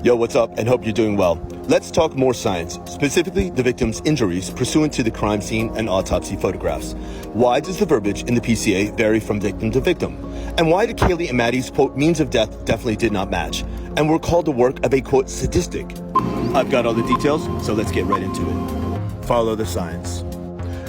Yo, what's up, and hope you're doing well. Let's talk more science, specifically the victim's injuries pursuant to the crime scene and autopsy photographs. Why does the verbiage in the PCA vary from victim to victim? And why did Kaylee and Maddie's, quote, means of death definitely did not match, and were called the work of a, quote, sadistic? I've got all the details, so let's get right into it. Follow the science.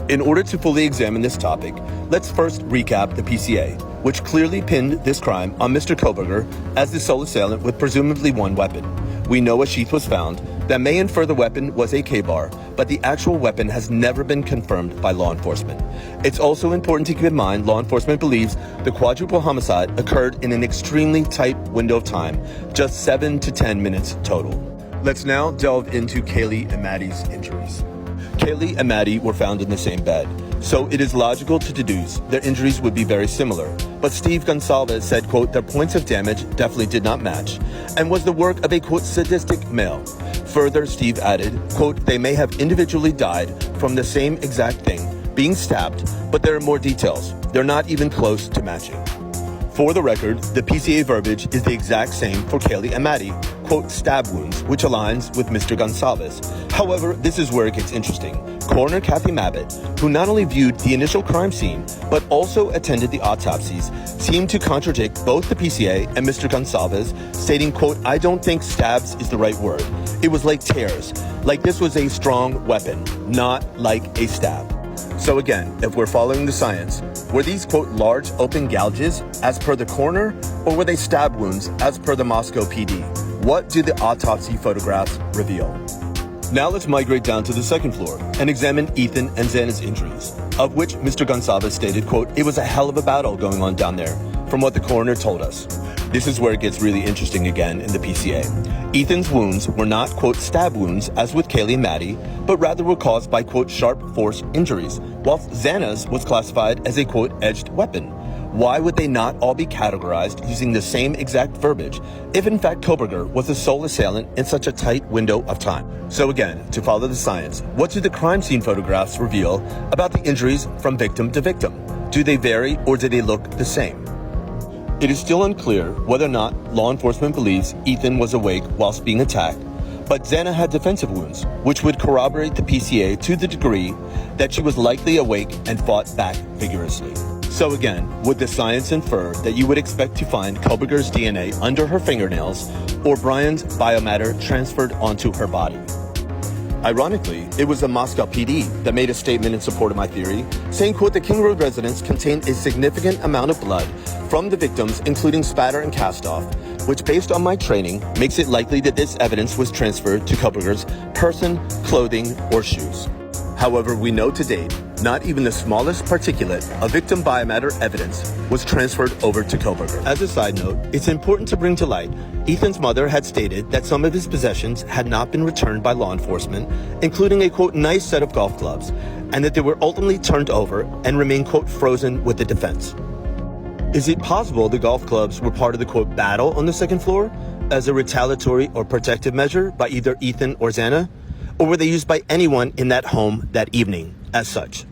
In order to fully examine this topic, let's first recap the PCA, which clearly pinned this crime on Mr. Koberger as the sole assailant with presumably one weapon. We know a sheath was found that may infer the weapon was a K-bar, but the actual weapon has never been confirmed by law enforcement. It's also important to keep in mind law enforcement believes the quadruple homicide occurred in an extremely tight window of time, just 7 to 10 minutes total. Let's now delve into Kaylee and Maddie's injuries. Kaylee and Maddie were found in the same bed, so it is logical to deduce their injuries would be very similar. But Steve Gonsalves said, quote, their points of damage definitely did not match and was the work of a, quote, sadistic male. Further, Steve added, quote, they may have individually died from the same exact thing, being stabbed, but there are more details. They're not even close to matching. For the record, the PCA verbiage is the exact same for Kaylee and Maddie, quote, stab wounds, which aligns with Mr. Gonsalves. However, this is where it gets interesting. Coroner Kathy Mabbitt, who not only viewed the initial crime scene, but also attended the autopsies, seemed to contradict both the PCA and Mr. Gonsalves, stating, quote, I don't think stabs is the right word. It was like tears, like this was a strong weapon, not like a stab. So again, if we're following the science, were these, quote, large open gouges as per the coroner, or were they stab wounds as per the Moscow PD? What do the autopsy photographs reveal? Now let's migrate down to the second floor and examine Ethan and Xana's injuries, of which Mr. Gonsalves stated, quote, it was a hell of a battle going on down there, from what the coroner told us. This is where it gets really interesting again in the PCA. Ethan's wounds were not, quote, stab wounds as with Kaylee and Maddie, but rather were caused by, quote, sharp force injuries, whilst Xana's was classified as a, quote, edged weapon. Why would they not all be categorized using the same exact verbiage if in fact Koberger was the sole assailant in such a tight window of time? So again, to follow the science, what do the crime scene photographs reveal about the injuries from victim to victim? Do they vary or do they look the same? It is still unclear whether or not law enforcement believes Ethan was awake whilst being attacked, but Xana had defensive wounds, which would corroborate the PCA to the degree that she was likely awake and fought back vigorously. So again, would the science infer that you would expect to find Koberger's DNA under her fingernails or Brian's biomatter transferred onto her body? Ironically, it was the Moscow PD that made a statement in support of my theory, saying, quote, the King Road residence contained a significant amount of blood from the victims, including spatter and cast-off, which based on my training makes it likely that this evidence was transferred to Koberger's person, clothing, or shoes. However, we know to date, not even the smallest particulate of victim biomatter evidence was transferred over to Koberger. As a side note, it's important to bring to light, Ethan's mother had stated that some of his possessions had not been returned by law enforcement, including a, quote, nice set of golf clubs, and that they were ultimately turned over and remain, quote, frozen with the defense. Is it possible the golf clubs were part of the, quote, battle on the second floor as a retaliatory or protective measure by either Ethan or Xana? Or were they used by anyone in that home that evening as such?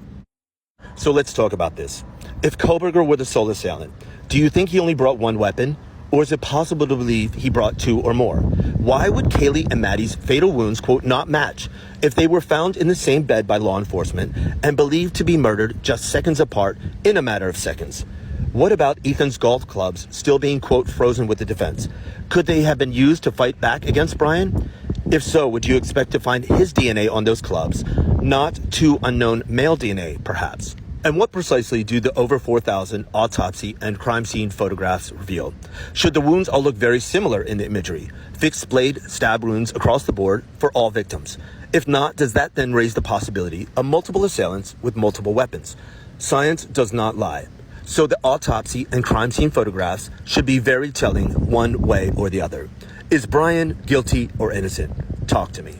So let's talk about this. If Koberger were the sole assailant, do you think he only brought one weapon? Or is it possible to believe he brought two or more? Why would Kaylee and Maddie's fatal wounds, quote, not match if they were found in the same bed by law enforcement and believed to be murdered just seconds apart in a matter of seconds? What about Ethan's golf clubs still being, quote, frozen with the defense? Could they have been used to fight back against Brian? If so, would you expect to find his DNA on those clubs, not two unknown male DNA, perhaps? And what precisely do the over 4,000 autopsy and crime scene photographs reveal? Should the wounds all look very similar in the imagery? Fixed blade stab wounds across the board for all victims? If not, does that then raise the possibility of multiple assailants with multiple weapons? Science does not lie. So the autopsy and crime scene photographs should be very telling one way or the other. Is Brian guilty or innocent? Talk to me.